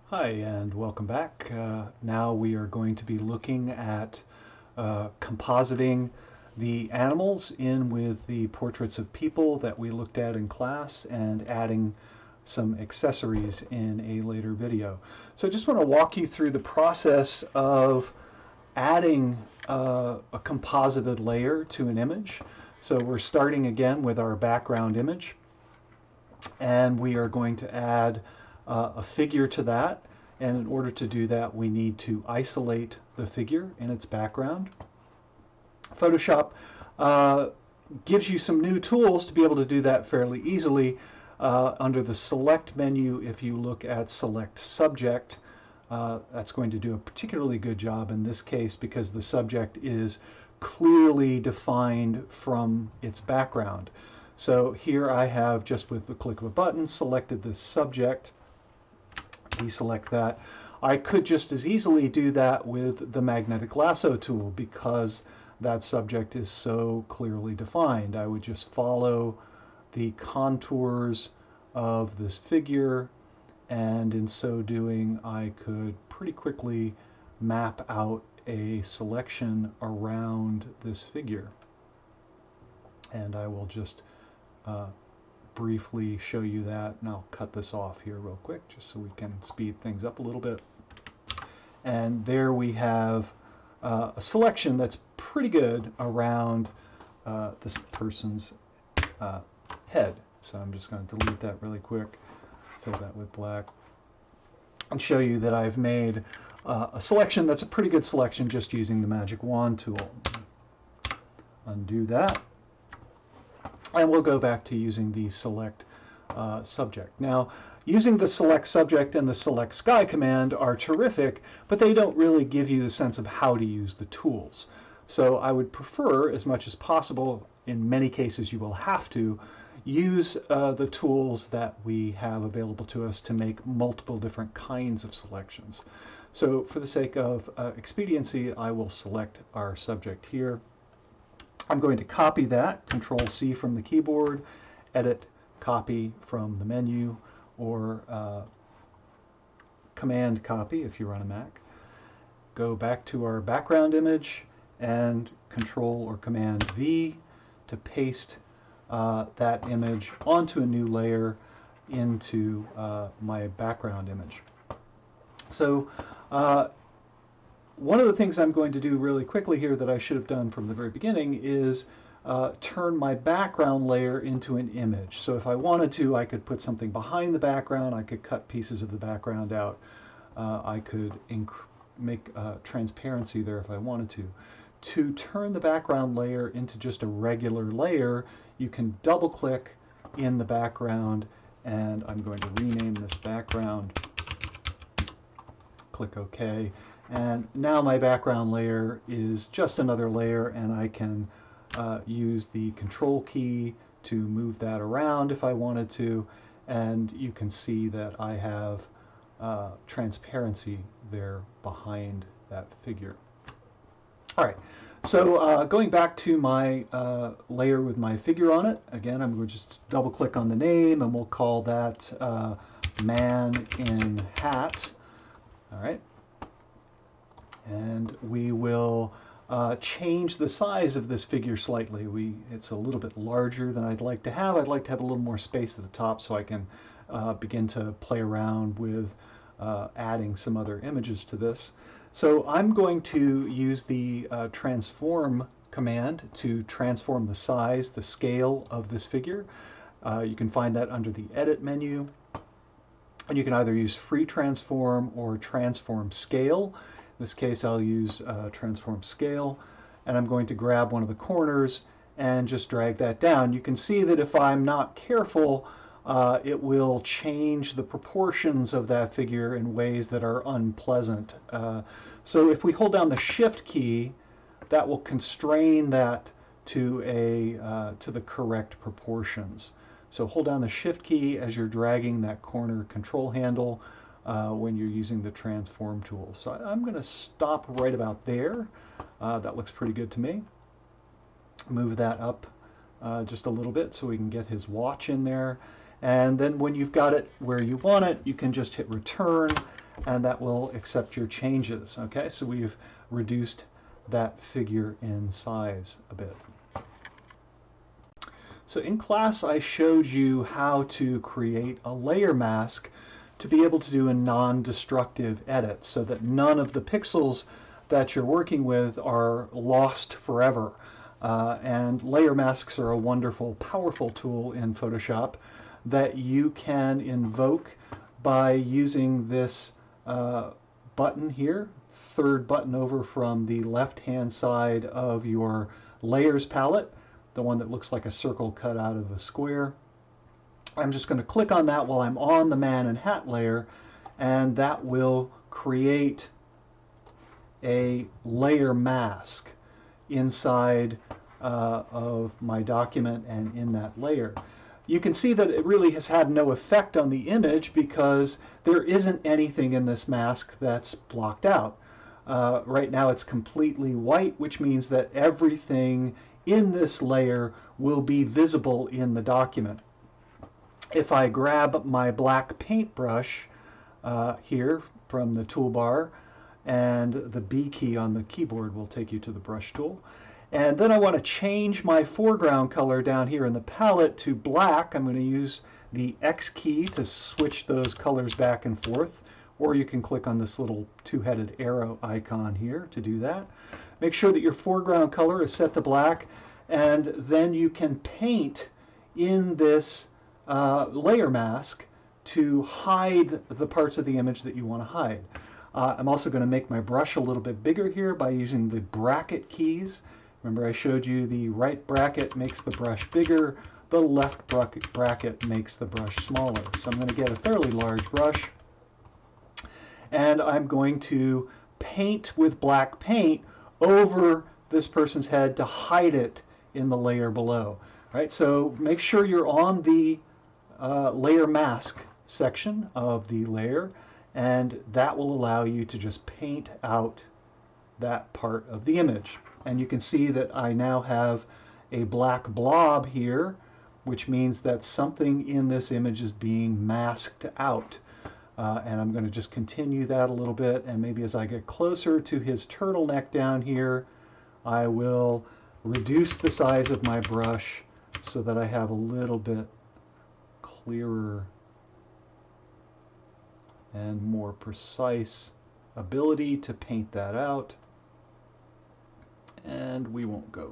Hi and welcome back. Now we are going to be looking at compositing the animals in with the portraits of people that we looked at in class and adding some accessories in a later video. So I just want to walk you through the process of adding a composited layer to an image. So we're starting again with our background image, and we are going to add a figure to that. And in order to do that, we need to isolate the figure in its background. Photoshop gives you some new tools to be able to do that fairly easily. Under the Select menu, if you look at Select Subject, that's going to do a particularly good job in this case because the subject is clearly defined from its background. So here I have, just with the click of a button, selected this subject. Deselect that. I could just as easily do that with the magnetic lasso tool because that subject is so clearly defined. I would just follow the contours of this figure, and in so doing I could pretty quickly map out a selection around this figure. And I will just briefly show you that, and I'll cut this off here real quick just so we can speed things up a little bit. And there we have a selection that's pretty good around this person's head. So I'm just going to delete that really quick, fill that with black, and show you that I've made a selection that's a pretty good selection just using the magic wand tool. Undo that. And we'll go back to using the select subject. Now, using the select subject and the select sky command are terrific, but they don't really give you the sense of how to use the tools. So I would prefer, as much as possible, in many cases you will have to, use the tools that we have available to us to make multiple different kinds of selections. So for the sake of expediency, I will select our subject here. I'm going to copy that, Control-C from the keyboard, edit, copy from the menu, or Command copy if you run a Mac. Go back to our background image and Control or Command V to paste that image onto a new layer into my background image. So one of the things I'm going to do really quickly here that I should have done from the very beginning is turn my background layer into an image. So if I wanted to, I could put something behind the background, I could cut pieces of the background out, I could make transparency there if I wanted to. To turn the background layer into just a regular layer, you can double click in the background, and I'm going to rename this background, click OK. And now my background layer is just another layer, and I can use the Control key to move that around if I wanted to, and you can see that I have transparency there behind that figure. All right, so going back to my layer with my figure on it, again I'm going to just double click on the name, and we'll call that Man in Hat. All right. And we will change the size of this figure slightly. It's a little bit larger than I'd like to have. I'd like to have a little more space at the top so I can begin to play around with adding some other images to this. So I'm going to use the transform command to transform the size, the scale of this figure. You can find that under the edit menu. And you can either use free transform or transform scale. In this case, I'll use transform scale, and I'm going to grab one of the corners and just drag that down. You can see that if I'm not careful, it will change the proportions of that figure in ways that are unpleasant. So if we hold down the Shift key, that will constrain that to the correct proportions. So hold down the Shift key as you're dragging that corner control handle when you're using the transform tool. So I'm going to stop right about there. That looks pretty good to me. Move that up just a little bit so we can get his watch in there. And then when you've got it where you want it, you can just hit return, and that will accept your changes. Okay, so we've reduced that figure in size a bit. So in class I showed you how to create a layer mask to be able to do a non-destructive edit so that none of the pixels that you're working with are lost forever. And layer masks are a wonderful, powerful tool in Photoshop that you can invoke by using this button here, third button over from the left-hand side of your layers palette, the one that looks like a circle cut out of a square. I'm just going to click on that while I'm on the man and hat layer, and that will create a layer mask inside of my document and in that layer. You can see that it really has had no effect on the image because there isn't anything in this mask that's blocked out. Right now it's completely white, which means that everything in this layer will be visible in the document. If I grab my black paintbrush here from the toolbar, and the B key on the keyboard will take you to the brush tool, and then I want to change my foreground color down here in the palette to black, I'm going to use the X key to switch those colors back and forth, or you can click on this little two-headed arrow icon here to do that. Make sure that your foreground color is set to black, and then you can paint in this layer mask to hide the parts of the image that you want to hide. I'm also going to make my brush a little bit bigger here by using the bracket keys. Remember I showed you the right bracket makes the brush bigger, the left bracket makes the brush smaller. So I'm going to get a fairly large brush, and I'm going to paint with black paint over this person's head to hide it in the layer below. Right, so make sure you're on the layer mask section of the layer, and that will allow you to just paint out that part of the image. And you can see that I now have a black blob here, which means that something in this image is being masked out. And I'm going to just continue that a little bit, and maybe as I get closer to his turtleneck down here, I will reduce the size of my brush so that I have a little bit clearer and more precise ability to paint that out. And we won't go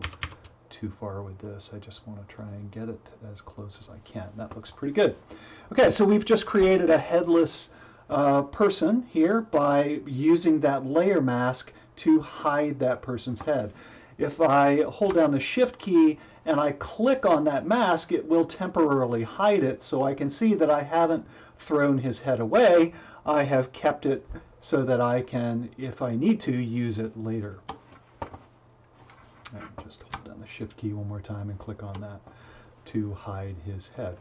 too far with this. I just want to try and get it as close as I can. That looks pretty good. Okay, so we've just created a headless person here by using that layer mask to hide that person's head. If I hold down the Shift key and I click on that mask, it will temporarily hide it, so I can see that I haven't thrown his head away. I have kept it so that I can, if I need to, use it later. And just hold down the Shift key one more time and click on that to hide his head.